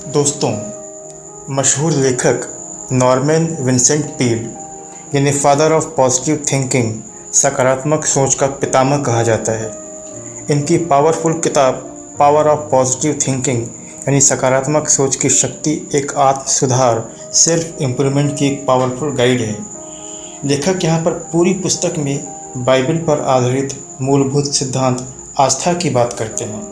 दोस्तों, मशहूर लेखक नॉर्मन विंसेंट पील यानी फादर ऑफ पॉजिटिव थिंकिंग, सकारात्मक सोच का पितामह कहा जाता है। इनकी पावरफुल किताब पावर ऑफ पॉजिटिव थिंकिंग यानी सकारात्मक सोच की शक्ति एक आत्म सुधार सेल्फ इम्प्रूवमेंट की एक पावरफुल गाइड है। लेखक यहाँ पर पूरी पुस्तक में बाइबल पर आधारित मूलभूत सिद्धांत आस्था की बात करते हैं।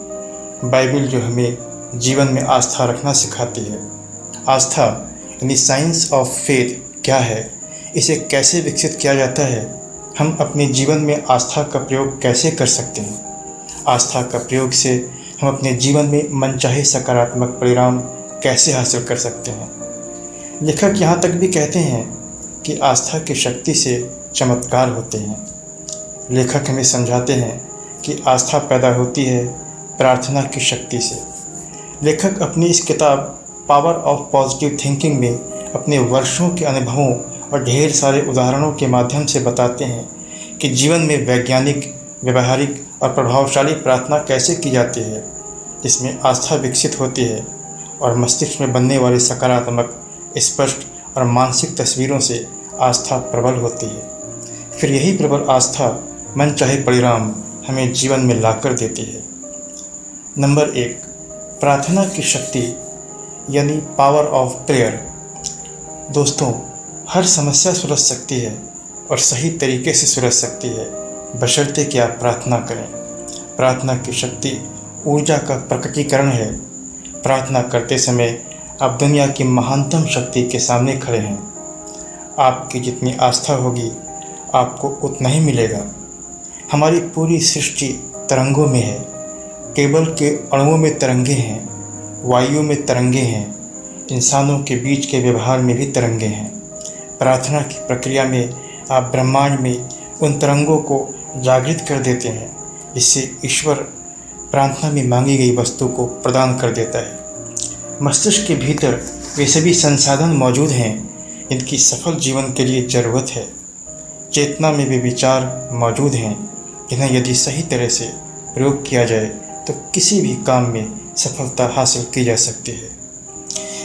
बाइबल जो हमें जीवन में आस्था रखना सिखाती है। आस्था यानी साइंस ऑफ फेथ क्या है, इसे कैसे विकसित किया जाता है, हम अपने जीवन में आस्था का प्रयोग कैसे कर सकते हैं, आस्था का प्रयोग से हम अपने जीवन में मनचाहे सकारात्मक परिणाम कैसे हासिल कर सकते हैं। लेखक यहाँ तक भी कहते हैं कि आस्था की शक्ति से चमत्कार होते हैं। लेखक हमें समझाते हैं कि आस्था पैदा होती है प्रार्थना की शक्ति से। लेखक अपनी इस किताब पावर ऑफ पॉजिटिव थिंकिंग में अपने वर्षों के अनुभवों और ढेर सारे उदाहरणों के माध्यम से बताते हैं कि जीवन में वैज्ञानिक, व्यवहारिक और प्रभावशाली प्रार्थना कैसे की जाती है, जिसमें आस्था विकसित होती है और मस्तिष्क में बनने वाली सकारात्मक, स्पष्ट और मानसिक तस्वीरों से आस्था प्रबल होती है। फिर यही प्रबल आस्था मनचाहे परिणाम हमें जीवन में लाकर देती है। नंबर 1, प्रार्थना की शक्ति यानी पावर ऑफ प्रेयर। दोस्तों, हर समस्या सुलझ सकती है और सही तरीके से सुलझ सकती है, बशर्ते कि आप प्रार्थना करें। प्रार्थना की शक्ति ऊर्जा का प्रकटीकरण है। प्रार्थना करते समय आप दुनिया की महानतम शक्ति के सामने खड़े हैं। आपकी जितनी आस्था होगी आपको उतना ही मिलेगा। हमारी पूरी सृष्टि तरंगों में है। केबल के अणुओं में तरंगे हैं, वायु में तरंगे हैं, इंसानों के बीच के व्यवहार में भी तरंगे हैं। प्रार्थना की प्रक्रिया में आप ब्रह्मांड में उन तरंगों को जागृत कर देते हैं, जिससे ईश्वर प्रार्थना में मांगी गई वस्तु को प्रदान कर देता है। मस्तिष्क के भीतर वे सभी संसाधन मौजूद हैं जिनकी सफल जीवन के लिए ज़रूरत है। चेतना में वे विचार मौजूद हैं जिन्हें यदि सही तरह से प्रयोग किया जाए तो किसी भी काम में सफलता हासिल की जा सकती है।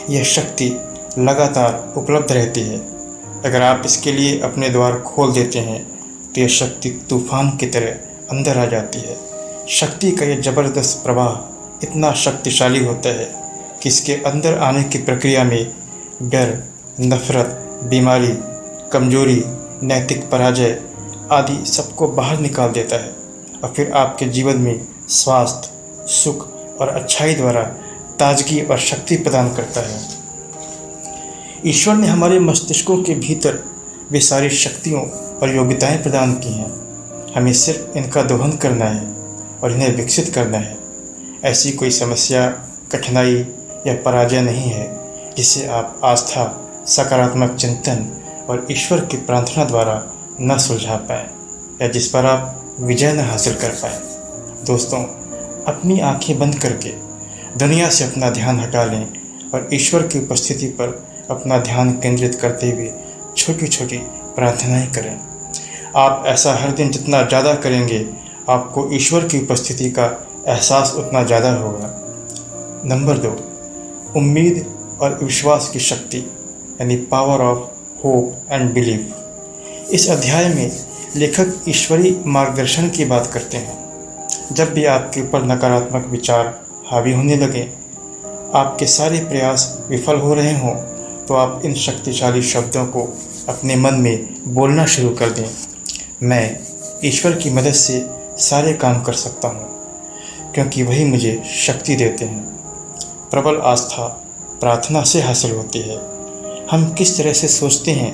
यह शक्ति लगातार उपलब्ध रहती है। अगर आप इसके लिए अपने द्वार खोल देते हैं तो यह शक्ति तूफान की तरह अंदर आ जाती है। शक्ति का यह ज़बरदस्त प्रवाह इतना शक्तिशाली होता है कि इसके अंदर आने की प्रक्रिया में डर, नफरत, बीमारी, कमजोरी, नैतिक पराजय आदि सबको बाहर निकाल देता है और फिर आपके जीवन में स्वास्थ्य, सुख और अच्छाई द्वारा ताजगी और शक्ति प्रदान करता है। ईश्वर ने हमारे मस्तिष्कों के भीतर वे सारी शक्तियों और योग्यताएं प्रदान की हैं। हमें सिर्फ इनका दोहन करना है और इन्हें विकसित करना है। ऐसी कोई समस्या, कठिनाई या पराजय नहीं है जिसे आप आस्था, सकारात्मक चिंतन और ईश्वर की प्रार्थना द्वारा न सुलझा पाएँ या जिस पर आप विजय न हासिल कर पाएँ। दोस्तों, अपनी आंखें बंद करके दुनिया से अपना ध्यान हटा लें और ईश्वर की उपस्थिति पर अपना ध्यान केंद्रित करते हुए छोटी छोटी प्रार्थनाएं करें। आप ऐसा हर दिन जितना ज़्यादा करेंगे, आपको ईश्वर की उपस्थिति का एहसास उतना ज़्यादा होगा। नंबर 2, उम्मीद और विश्वास की शक्ति यानी power of hope and belief. इस अध्याय में लेखक ईश्वरीय मार्गदर्शन की बात करते हैं। जब भी आपके ऊपर नकारात्मक विचार हावी होने लगे, आपके सारे प्रयास विफल हो रहे हों, तो आप इन शक्तिशाली शब्दों को अपने मन में बोलना शुरू कर दें। मैं ईश्वर की मदद से सारे काम कर सकता हूँ, क्योंकि वही मुझे शक्ति देते हैं। प्रबल आस्था प्रार्थना से हासिल होती है। हम किस तरह से सोचते हैं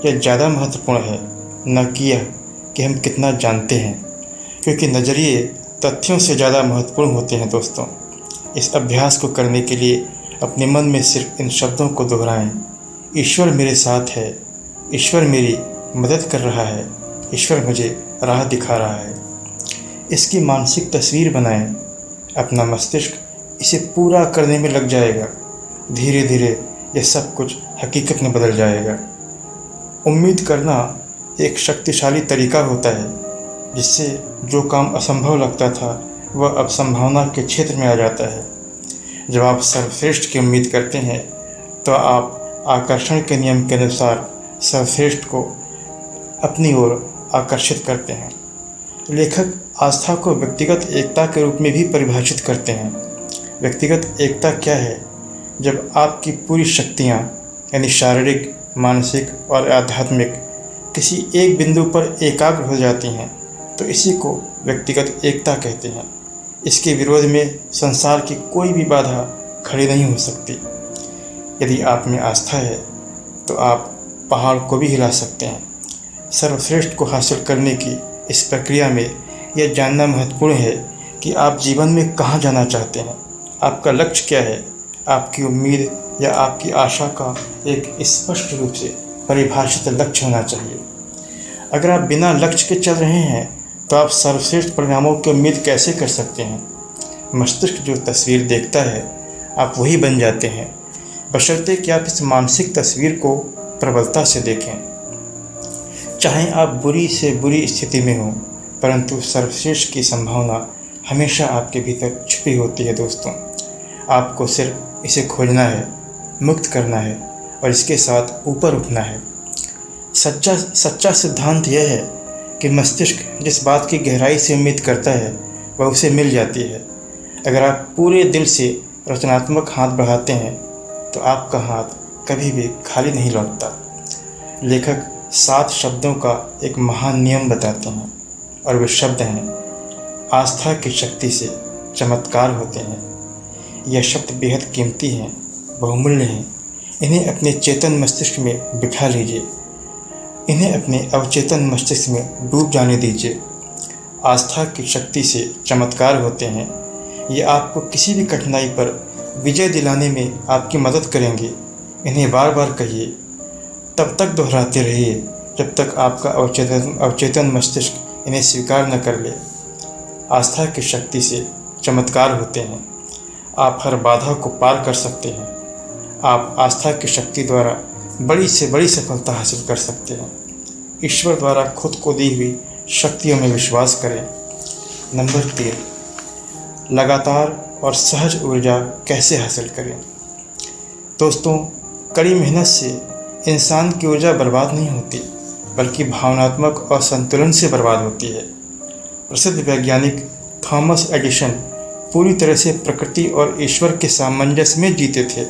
यह ज़्यादा महत्वपूर्ण है, न कि यह कि हम कितना जानते हैं, क्योंकि नज़रिए तथ्यों से ज़्यादा महत्वपूर्ण होते हैं। दोस्तों, इस अभ्यास को करने के लिए अपने मन में सिर्फ इन शब्दों को दोहराएं। ईश्वर मेरे साथ है, ईश्वर मेरी मदद कर रहा है, ईश्वर मुझे राह दिखा रहा है। इसकी मानसिक तस्वीर बनाएं। अपना मस्तिष्क इसे पूरा करने में लग जाएगा। धीरे धीरे यह सब कुछ हकीकत में बदल जाएगा। उम्मीद करना एक शक्तिशाली तरीका होता है जिससे जो काम असंभव लगता था वह अब संभावना के क्षेत्र में आ जाता है। जब आप सर्वश्रेष्ठ की उम्मीद करते हैं तो आप आकर्षण के नियम के अनुसार सर्वश्रेष्ठ को अपनी ओर आकर्षित करते हैं। लेखक आस्था को व्यक्तिगत एकता के रूप में भी परिभाषित करते हैं। व्यक्तिगत एकता क्या है? जब आपकी पूरी शक्तियाँ यानी शारीरिक, मानसिक और आध्यात्मिक किसी एक बिंदु पर एकाग्र हो जाती हैं तो इसी को व्यक्तिगत एकता कहते हैं। इसके विरोध में संसार की कोई भी बाधा खड़ी नहीं हो सकती। यदि आप में आस्था है तो आप पहाड़ को भी हिला सकते हैं। सर्वश्रेष्ठ को हासिल करने की इस प्रक्रिया में यह जानना महत्वपूर्ण है कि आप जीवन में कहाँ जाना चाहते हैं। आपका लक्ष्य क्या है? आपकी उम्मीद या आपकी आशा का एक स्पष्ट रूप से परिभाषित लक्ष्य होना चाहिए। अगर आप बिना लक्ष्य के चल रहे हैं तो आप सर्वश्रेष्ठ परिणामों की उम्मीद कैसे कर सकते हैं? मस्तिष्क जो तस्वीर देखता है आप वही बन जाते हैं, बशर्ते कि आप इस मानसिक तस्वीर को प्रबलता से देखें। चाहे आप बुरी से बुरी स्थिति में हों, परंतु सर्वश्रेष्ठ की संभावना हमेशा आपके भीतर छुपी होती है दोस्तों। आपको सिर्फ इसे खोजना है, मुक्त करना है और इसके साथ ऊपर उठना है। सच्चा सिद्धांत यह है कि मस्तिष्क जिस बात की गहराई से उम्मीद करता है वह उसे मिल जाती है। अगर आप पूरे दिल से रचनात्मक हाथ बढ़ाते हैं तो आपका हाथ कभी भी खाली नहीं लौटता। लेखक 7 शब्दों का एक महान नियम बताते हैं और वे शब्द हैं: आस्था की शक्ति से चमत्कार होते हैं। यह शब्द बेहद कीमती हैं, बहुमूल्य हैं। इन्हें अपने चेतन मस्तिष्क में बिठा लीजिए, इन्हें अपने अवचेतन मस्तिष्क में डूब जाने दीजिए। आस्था की शक्ति से चमत्कार होते हैं। ये आपको किसी भी कठिनाई पर विजय दिलाने में आपकी मदद करेंगे। इन्हें बार बार कहिए, तब तक दोहराते रहिए जब तक आपका अवचेतन मस्तिष्क इन्हें स्वीकार न कर ले। आस्था की शक्ति से चमत्कार होते हैं। आप हर बाधा को पार कर सकते हैं। आप आस्था की शक्ति द्वारा बड़ी से बड़ी सफलता हासिल कर सकते हैं। ईश्वर द्वारा खुद को दी हुई शक्तियों में विश्वास करें। नंबर 3, लगातार और सहज ऊर्जा कैसे हासिल करें? दोस्तों, कड़ी मेहनत से इंसान की ऊर्जा बर्बाद नहीं होती, बल्कि भावनात्मक असंतुलन से बर्बाद होती है। प्रसिद्ध वैज्ञानिक थॉमस एडिसन पूरी तरह से प्रकृति और ईश्वर के सामंजस्य में जीते थे।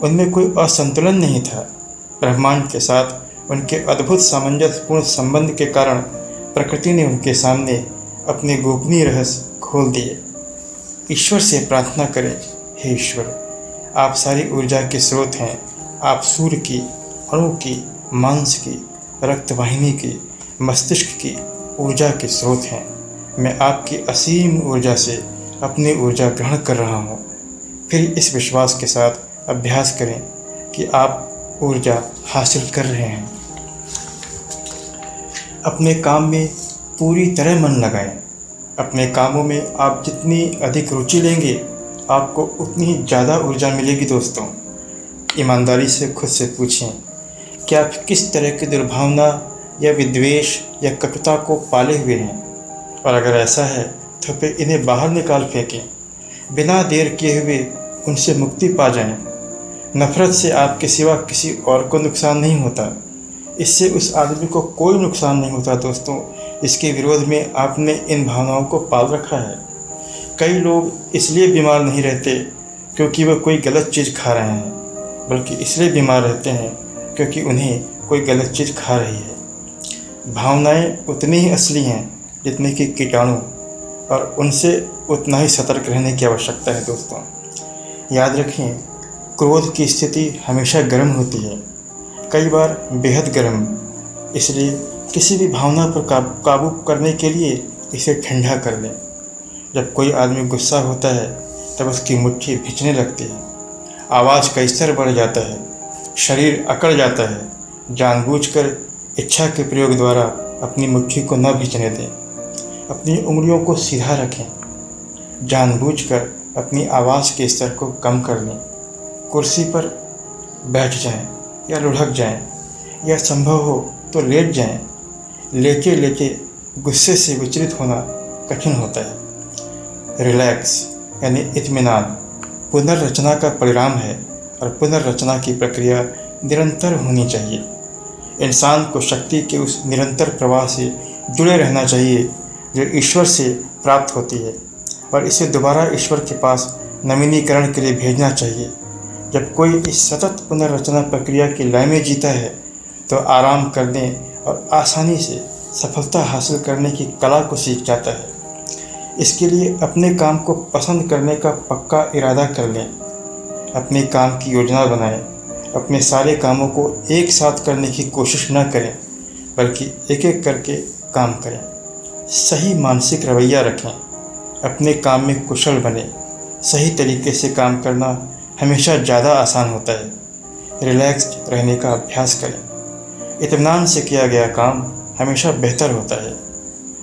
उनमें कोई असंतुलन नहीं था। ब्रह्मांड के साथ उनके अद्भुत सामंजस्यपूर्ण संबंध के कारण प्रकृति ने उनके सामने अपने गोपनीय रहस्य खोल दिए। ईश्वर से प्रार्थना करें, हे ईश्वर, आप सारी ऊर्जा के स्रोत हैं। आप सूर्य की, अणु की, मांस की, रक्तवाहिनी की, मस्तिष्क की ऊर्जा के स्रोत हैं। मैं आपकी असीम ऊर्जा से अपनी ऊर्जा ग्रहण कर रहा हूँ। फिर इस विश्वास के साथ अभ्यास करें कि आप ऊर्जा हासिल कर रहे हैं। अपने काम में पूरी तरह मन लगाएं। अपने कामों में आप जितनी अधिक रुचि लेंगे आपको उतनी ही ज़्यादा ऊर्जा मिलेगी दोस्तों। ईमानदारी से खुद से पूछें कि आप किस तरह की दुर्भावना या विद्वेष या कटुता को पाले हुए हैं, और अगर ऐसा है तो फिर इन्हें बाहर निकाल फेंकें। बिना देर किए हुए उनसे मुक्ति पा जाएं। नफ़रत से आपके सिवा किसी और को नुकसान नहीं होता। इससे उस आदमी को कोई नुकसान नहीं होता दोस्तों, इसके विरोध में आपने इन भावनाओं को पाल रखा है। कई लोग इसलिए बीमार नहीं रहते क्योंकि वह कोई गलत चीज़ खा रहे हैं, बल्कि इसलिए बीमार रहते हैं क्योंकि उन्हें कोई गलत चीज़ खा रही है। भावनाएं उतनी ही असली हैं जितने कि कीटाणु, और उनसे उतना ही सतर्क रहने की आवश्यकता है दोस्तों। याद रखें, क्रोध की स्थिति हमेशा गर्म होती है, कई बार बेहद गर्म। इसलिए किसी भी भावना पर काबू करने के लिए इसे ठंडा कर लें। जब कोई आदमी गुस्सा होता है तब उसकी मुट्ठी भिंचने लगती है, आवाज़ का स्तर बढ़ जाता है, शरीर अकड़ जाता है। जानबूझकर इच्छा के प्रयोग द्वारा अपनी मुट्ठी को न भिंचने दें। अपनी उंगलियों को सीधा रखें। जानबूझकर अपनी आवाज़ के स्तर को कम कर लें। कुर्सी पर बैठ जाएं या लुढ़क जाएं, या संभव हो तो लेट जाएं। लेटे लेटे गुस्से से विचलित होना कठिन होता है। रिलैक्स यानी इत्मीनान, पुनर्रचना का परिणाम है और पुनर्रचना की प्रक्रिया निरंतर होनी चाहिए। इंसान को शक्ति के उस निरंतर प्रवाह से जुड़े रहना चाहिए जो ईश्वर से प्राप्त होती है, और इसे दोबारा ईश्वर के पास नवीनीकरण के लिए भेजना चाहिए। जब कोई इस सतत पुनर्रचना प्रक्रिया की लय में जीता है तो आराम करने और आसानी से सफलता हासिल करने की कला को सीख जाता है। इसके लिए अपने काम को पसंद करने का पक्का इरादा कर लें। अपने काम की योजना बनाएं। अपने सारे कामों को एक साथ करने की कोशिश न करें, बल्कि एक एक करके काम करें। सही मानसिक रवैया रखें। अपने काम में कुशल बने। सही तरीके से काम करना हमेशा ज़्यादा आसान होता है। रिलैक्स्ड रहने का अभ्यास करें। इत्मीनान से किया गया काम हमेशा बेहतर होता है।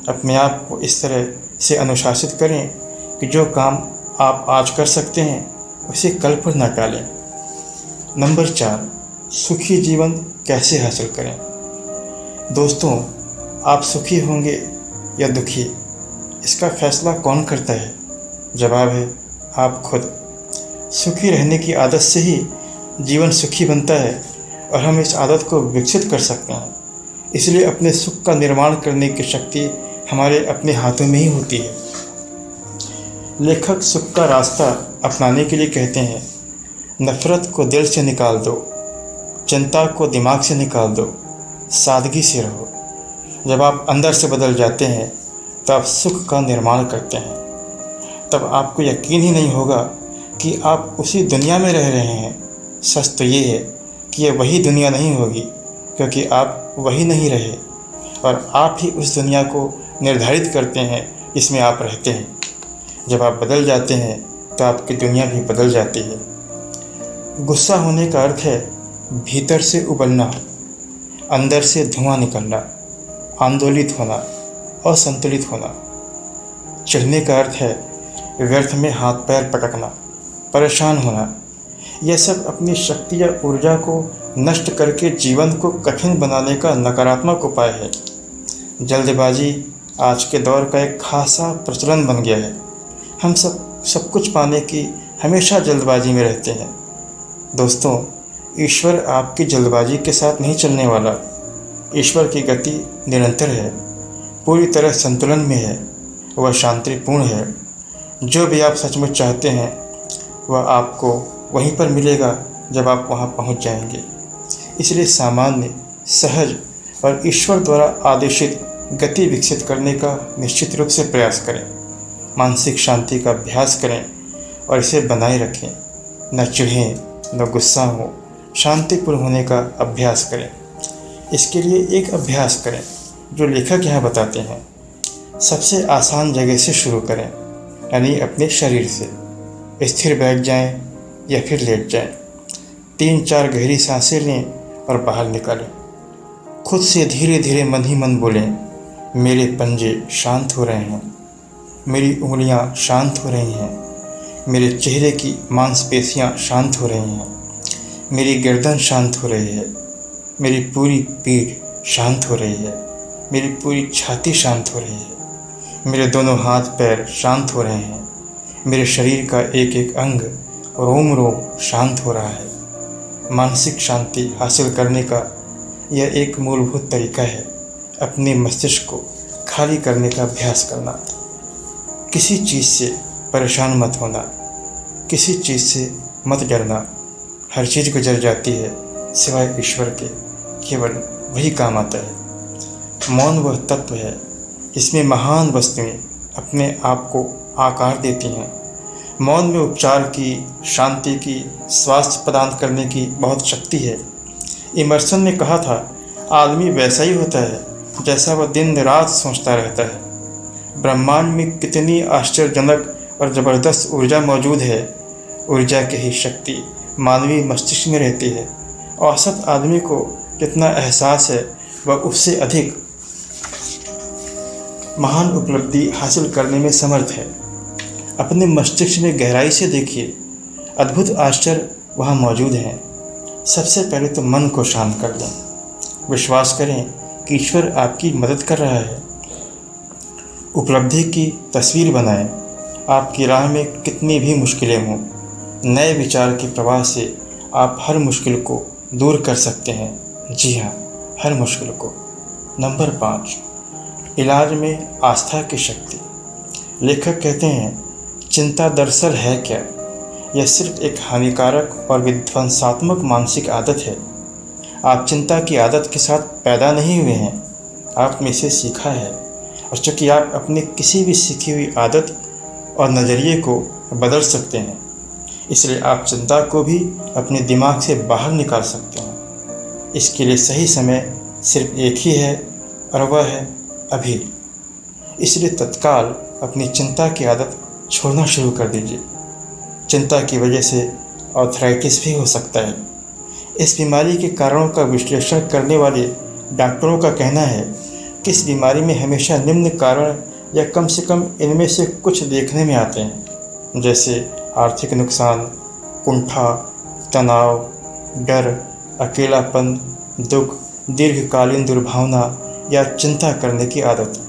अपने आप को इस तरह से अनुशासित करें कि जो काम आप आज कर सकते हैं उसे कल पर न टालें। नंबर 4, सुखी जीवन कैसे हासिल करें। दोस्तों, आप सुखी होंगे या दुखी, इसका फैसला कौन करता है? जवाब है आप खुद। सुखी रहने की आदत से ही जीवन सुखी बनता है और हम इस आदत को विकसित कर सकते हैं। इसलिए अपने सुख का निर्माण करने की शक्ति हमारे अपने हाथों में ही होती है। लेखक सुख का रास्ता अपनाने के लिए कहते हैं, नफ़रत को दिल से निकाल दो, चिंता को दिमाग से निकाल दो, सादगी से रहो। जब आप अंदर से बदल जाते हैं तो आप सुख का निर्माण करते हैं। तब आपको यकीन ही नहीं होगा कि आप उसी दुनिया में रह रहे हैं। सच तो ये है कि यह वही दुनिया नहीं होगी, क्योंकि आप वही नहीं रहे और आप ही उस दुनिया को निर्धारित करते हैं जिसमें आप रहते हैं। जब आप बदल जाते हैं तो आपकी दुनिया भी बदल जाती है। गुस्सा होने का अर्थ है भीतर से उबलना, अंदर से धुआं निकलना, आंदोलित होना, असंतुलित होना। चिढ़ने का अर्थ है व्यर्थ में हाथ पैर पटकना, परेशान होना। यह सब अपनी शक्ति या ऊर्जा को नष्ट करके जीवन को कठिन बनाने का नकारात्मक उपाय है। जल्दबाजी आज के दौर का एक खासा प्रचलन बन गया है। हम सब कुछ पाने की हमेशा जल्दबाजी में रहते हैं। दोस्तों, ईश्वर आपकी जल्दबाजी के साथ नहीं चलने वाला। ईश्वर की गति निरंतर है, पूरी तरह संतुलन में है, वह शांतिपूर्ण है। जो भी आप सचमुच चाहते हैं वह आपको वहीं पर मिलेगा जब आप वहां पहुंच जाएंगे। इसलिए सामान्य, सहज और ईश्वर द्वारा आदेशित गति विकसित करने का निश्चित रूप से प्रयास करें। मानसिक शांति का अभ्यास करें और इसे बनाए रखें। न चिढ़ें, न गुस्सा हो, शांतिपूर्ण होने का अभ्यास करें। इसके लिए एक अभ्यास करें जो लेखक यहाँ बताते हैं। सबसे आसान जगह से शुरू करें, यानी अपने शरीर से। स्थिर बैठ जाएं या फिर लेट जाएं। 3-4 गहरी सांसें लें और बाहर निकालें। खुद से धीरे धीरे मन ही मन बोलें, मेरे पंजे शांत हो रहे हैं, मेरी उंगलियां शांत हो रही हैं, मेरे चेहरे की मांसपेशियां शांत हो रही हैं, मेरी गर्दन शांत हो रही है, मेरी पूरी पीठ शांत हो रही है, मेरी पूरी छाती शांत हो रही है, मेरे दोनों हाथ पैर शांत हो रहे हैं, मेरे शरीर का एक एक अंग रोम रोम शांत हो रहा है। मानसिक शांति हासिल करने का यह एक मूलभूत तरीका है अपने मस्तिष्क को खाली करने का अभ्यास करना। किसी चीज़ से परेशान मत होना, किसी चीज़ से मत डरना। हर चीज़ गुजर जाती है सिवाय ईश्वर के, केवल वही काम आता है। मौन वह तत्व है जिसमें महान वस्तुएं अपने आप को आकार देती हैं। मौन में उपचार की, शांति की, स्वास्थ्य प्रदान करने की बहुत शक्ति है। इमर्सन ने कहा था, आदमी वैसा ही होता है जैसा वह दिन रात सोचता रहता है। ब्रह्मांड में कितनी आश्चर्यजनक और ज़बरदस्त ऊर्जा मौजूद है। ऊर्जा की ही शक्ति मानवीय मस्तिष्क में रहती है। औसत आदमी को जितना एहसास है वह उससे अधिक महान उपलब्धि हासिल करने में समर्थ है। अपने मस्तिष्क में गहराई से देखिए, अद्भुत आश्चर्य वहाँ मौजूद हैं। सबसे पहले तो मन को शांत कर लें। विश्वास करें कि ईश्वर आपकी मदद कर रहा है। उपलब्धि की तस्वीर बनाएं। आपकी राह में कितनी भी मुश्किलें हों, नए विचार के प्रवाह से आप हर मुश्किल को दूर कर सकते हैं। जी हाँ, हर मुश्किल को। नंबर 5, इलाज में आस्था की शक्ति। लेखक कहते हैं, चिंता दरअसल है क्या? यह सिर्फ एक हानिकारक और विध्वंसात्मक मानसिक आदत है। आप चिंता की आदत के साथ पैदा नहीं हुए हैं, आपने इसे सीखा है। और चूँकि आप अपनी किसी भी सीखी हुई आदत और नज़रिए को बदल सकते हैं, इसलिए आप चिंता को भी अपने दिमाग से बाहर निकाल सकते हैं। इसके लिए सही समय सिर्फ एक ही है और वह है अभी। इसलिए तत्काल अपनी चिंता की आदत छोड़ना शुरू कर दीजिए। चिंता की वजह से आर्थराइटिस भी हो सकता है। इस बीमारी के कारणों का विश्लेषण करने वाले डॉक्टरों का कहना है कि इस बीमारी में हमेशा निम्न कारण या कम से कम इनमें से कुछ देखने में आते हैं, जैसे आर्थिक नुकसान, कुंठा, तनाव, डर, अकेलापन, दुख, दीर्घकालीन दुर्भावना या चिंता करने की आदत।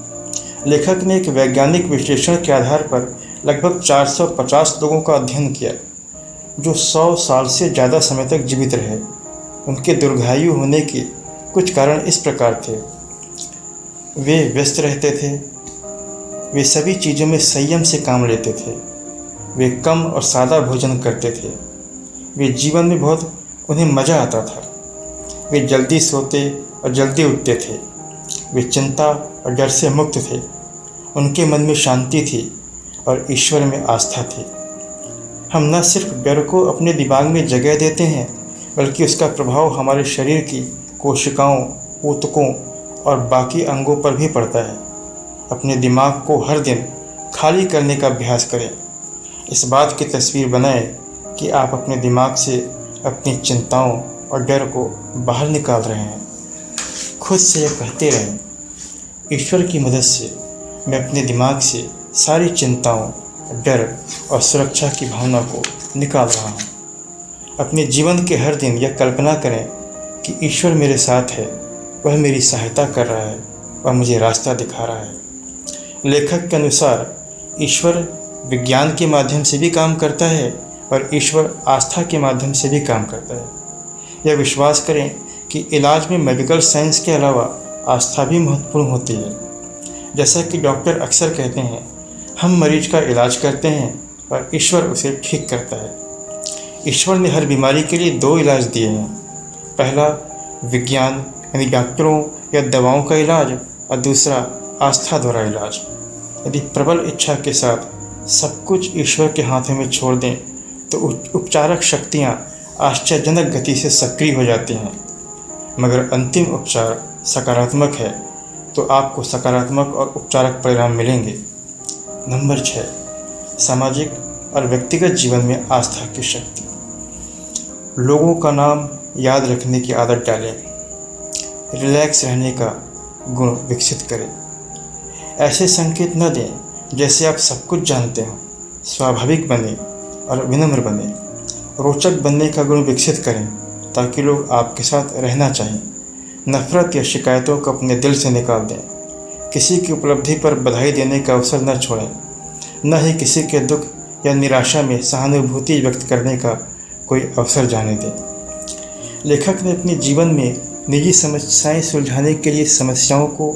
लेखक ने एक वैज्ञानिक विश्लेषण के आधार पर लगभग 450 लोगों का अध्ययन किया जो 100 साल से ज़्यादा समय तक जीवित रहे। उनके दीर्घायु होने के कुछ कारण इस प्रकार थे। वे व्यस्त रहते थे, वे सभी चीज़ों में संयम से काम लेते थे, वे कम और सादा भोजन करते थे, वे जीवन में बहुत उन्हें मज़ा आता था, वे जल्दी सोते और जल्दी उठते थे, वे चिंता और डर से मुक्त थे, उनके मन में शांति थी और ईश्वर में आस्था थी। हम न सिर्फ डर को अपने दिमाग में जगह देते हैं, बल्कि उसका प्रभाव हमारे शरीर की कोशिकाओं, ऊतकों और बाकी अंगों पर भी पड़ता है। अपने दिमाग को हर दिन खाली करने का अभ्यास करें। इस बात की तस्वीर बनाएं कि आप अपने दिमाग से अपनी चिंताओं और डर को बाहर निकाल रहे हैं। खुद से यह कहते रहें, ईश्वर की मदद से मैं अपने दिमाग से सारी चिंताओं, डर और सुरक्षा की भावना को निकाल रहा हूँ। अपने जीवन के हर दिन यह कल्पना करें कि ईश्वर मेरे साथ है, वह मेरी सहायता कर रहा है, वह मुझे रास्ता दिखा रहा है। लेखक के अनुसार ईश्वर विज्ञान के माध्यम से भी काम करता है और ईश्वर आस्था के माध्यम से भी काम करता है। यह विश्वास करें कि इलाज में मेडिकल साइंस के अलावा आस्था भी महत्वपूर्ण होती है। जैसा कि डॉक्टर अक्सर कहते हैं, हम मरीज का इलाज करते हैं और ईश्वर उसे ठीक करता है। ईश्वर ने हर बीमारी के लिए 2 इलाज दिए हैं। पहला विज्ञान यानी डॉक्टरों या दवाओं का इलाज, और दूसरा आस्था द्वारा इलाज। यदि प्रबल इच्छा के साथ सब कुछ ईश्वर के हाथों में छोड़ दें तो उपचारक शक्तियाँ आश्चर्यजनक गति से सक्रिय हो जाती हैं। मगर अंतिम उपचार सकारात्मक है तो आपको सकारात्मक और उपचारक परिणाम मिलेंगे। नंबर 6, सामाजिक और व्यक्तिगत जीवन में आस्था की शक्ति। लोगों का नाम याद रखने की आदत डालें। रिलैक्स रहने का गुण विकसित करें। ऐसे संकेत न दें जैसे आप सब कुछ जानते हो। स्वाभाविक बने और विनम्र बने। रोचक बनने का गुण विकसित करें ताकि लोग आपके साथ रहना चाहें। नफरत या शिकायतों को अपने दिल से निकाल दें। किसी की उपलब्धि पर बधाई देने का अवसर न छोड़ें। न ही किसी के दुख या निराशा में सहानुभूति व्यक्त करने का कोई अवसर जाने दें। लेखक ने अपने जीवन में निजी समस्याएं सुलझाने के लिए समस्याओं को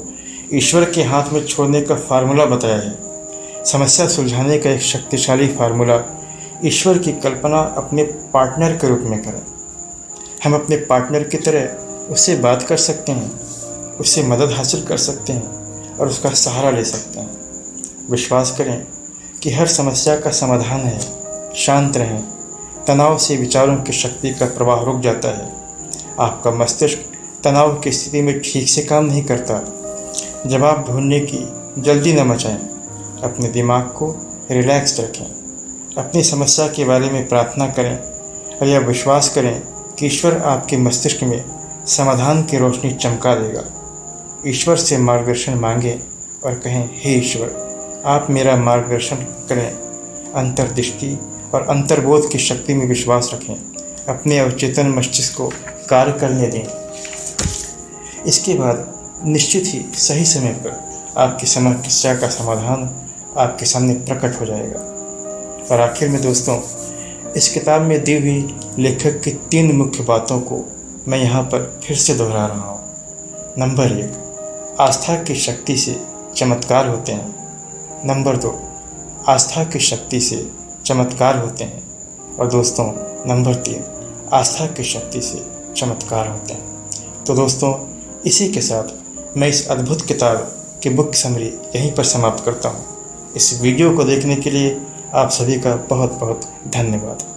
ईश्वर के हाथ में छोड़ने का फार्मूला बताया है। समस्या सुलझाने का एक शक्तिशाली फार्मूला ईश्वर की कल्पना अपने पार्टनर के रूप में करें। हम अपने पार्टनर की तरह उससे बात कर सकते हैं, उससे मदद हासिल कर सकते हैं और उसका सहारा ले सकते हैं। विश्वास करें कि हर समस्या का समाधान है। शांत रहें। तनाव से विचारों की शक्ति का प्रवाह रुक जाता है। आपका मस्तिष्क तनाव की स्थिति में ठीक से काम नहीं करता। जवाब ढूंढने की जल्दी न मचाएं। अपने दिमाग को रिलैक्स रखें। अपनी समस्या के बारे में प्रार्थना करें और यह विश्वास करें कि ईश्वर आपके मस्तिष्क में समाधान की रोशनी चमका देगा। ईश्वर से मार्गदर्शन मांगें और कहें, हे ईश्वर, आप मेरा मार्गदर्शन करें। अंतर्दृष्टि और अंतर्बोध की शक्ति में विश्वास रखें। अपने अवचेतन मस्तिष्क को कार्य करने दें। इसके बाद निश्चित ही सही समय पर आपकी समस्या का समाधान आपके सामने प्रकट हो जाएगा। और आखिर में दोस्तों, इस किताब में दी हुई लेखक की 3 मुख्य बातों को मैं यहाँ पर फिर से दोहरा रहा हूँ। नंबर 1, आस्था की शक्ति से चमत्कार होते हैं। नंबर 2, आस्था की शक्ति से चमत्कार होते हैं। और दोस्तों नंबर 3, आस्था की शक्ति से चमत्कार होते हैं। तो दोस्तों इसी के साथ मैं इस अद्भुत किताब की बुक समरी यहीं पर समाप्त करता हूँ। इस वीडियो को देखने के लिए आप सभी का बहुत बहुत धन्यवाद।